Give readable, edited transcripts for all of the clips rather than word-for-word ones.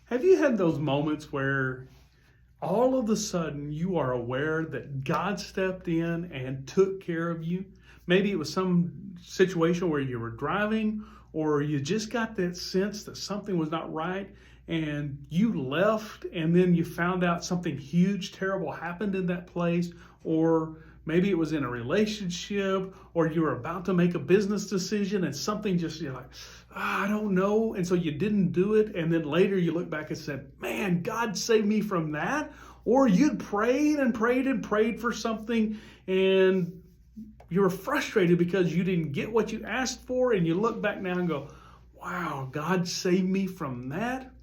Have you had those moments where all of a sudden you are aware that God stepped in and took care of you? Maybe it was some situation where you were driving, or you just got that sense that something was not right and you left, and then you found out something huge, terrible happened in that place. Or maybe it was in a relationship, or you were about to make a business decision and something just, you're like, I don't know. And so you didn't do it. And then later you look back and said, man, God saved me from that. Or you'd prayed and prayed and prayed for something, and you were frustrated because you didn't get what you asked for. And you look back now and go, wow, God saved me from that.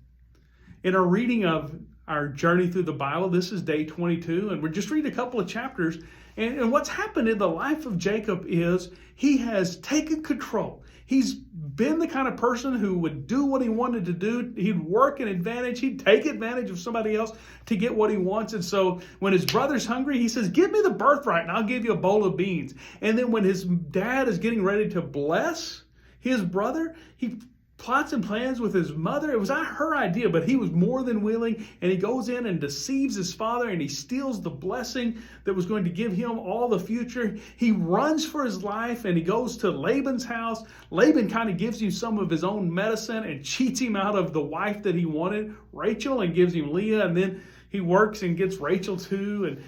In our reading of our journey through the Bible, this is day 22, and we're just reading a couple of chapters. And what's happened in the life of Jacob is he has taken control. He's been the kind of person who would do what he wanted to do. He'd work an advantage. He'd take advantage of somebody else to get what he wants. And so when his brother's hungry, he says, give me the birthright and I'll give you a bowl of beans. And then when his dad is getting ready to bless his brother, he plots and plans with his mother. It was not her idea, but he was more than willing, and he goes in and deceives his father, and he steals the blessing that was going to give him all the future. He runs for his life, and he goes to Laban's house. Laban kind of gives him some of his own medicine and cheats him out of the wife that he wanted, Rachel, and gives him Leah. And then he works and gets Rachel too, and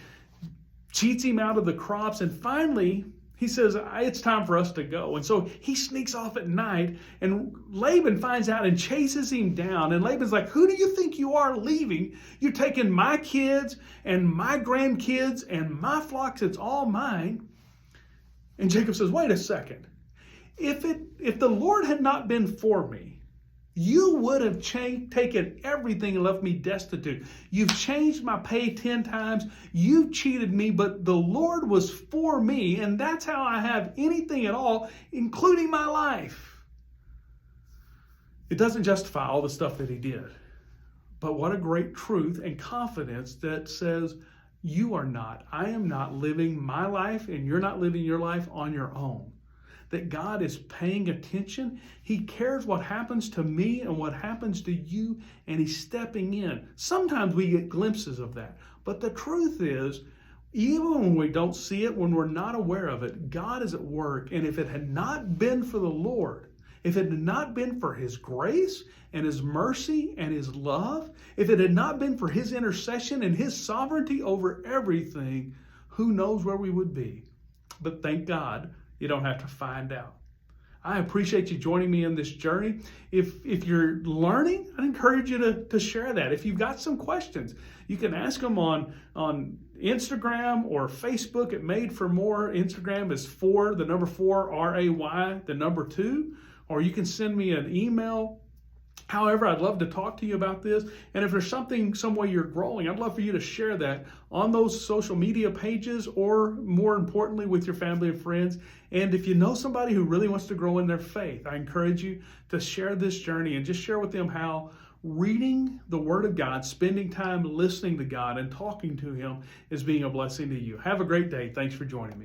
cheats him out of the crops. And finally, he says, it's time for us to go. And so he sneaks off at night, and Laban finds out and chases him down. And Laban's like, who do you think you are leaving? You're taking my kids and my grandkids and my flocks. It's all mine. And Jacob says, wait a second. If the Lord had not been for me, you would have taken everything and left me destitute. You've changed my pay 10 times. You've cheated me, but the Lord was for me, and that's how I have anything at all, including my life. It doesn't justify all the stuff that he did. But what a great truth and confidence that says, I am not living my life, and you're not living your life on your own. That God is paying attention. He cares what happens to me and what happens to you, and he's stepping in. Sometimes we get glimpses of that. But the truth is, even when we don't see it, when we're not aware of it, God is at work. And if it had not been for the Lord, if it had not been for his grace and his mercy and his love, if it had not been for his intercession and his sovereignty over everything, who knows where we would be. But thank God, you don't have to find out. I appreciate you joining me in this journey. If you're learning, I encourage you to share that. If you've got some questions, you can ask them on Instagram or Facebook at Made for More. Instagram is 4, the number 4, RAY, the number 2. Or you can send me an email. However, I'd love to talk to you about this. And if there's some way you're growing, I'd love for you to share that on those social media pages, or more importantly, with your family and friends. And if you know somebody who really wants to grow in their faith, I encourage you to share this journey and just share with them how reading the Word of God, spending time listening to God and talking to him is being a blessing to you. Have a great day. Thanks for joining me.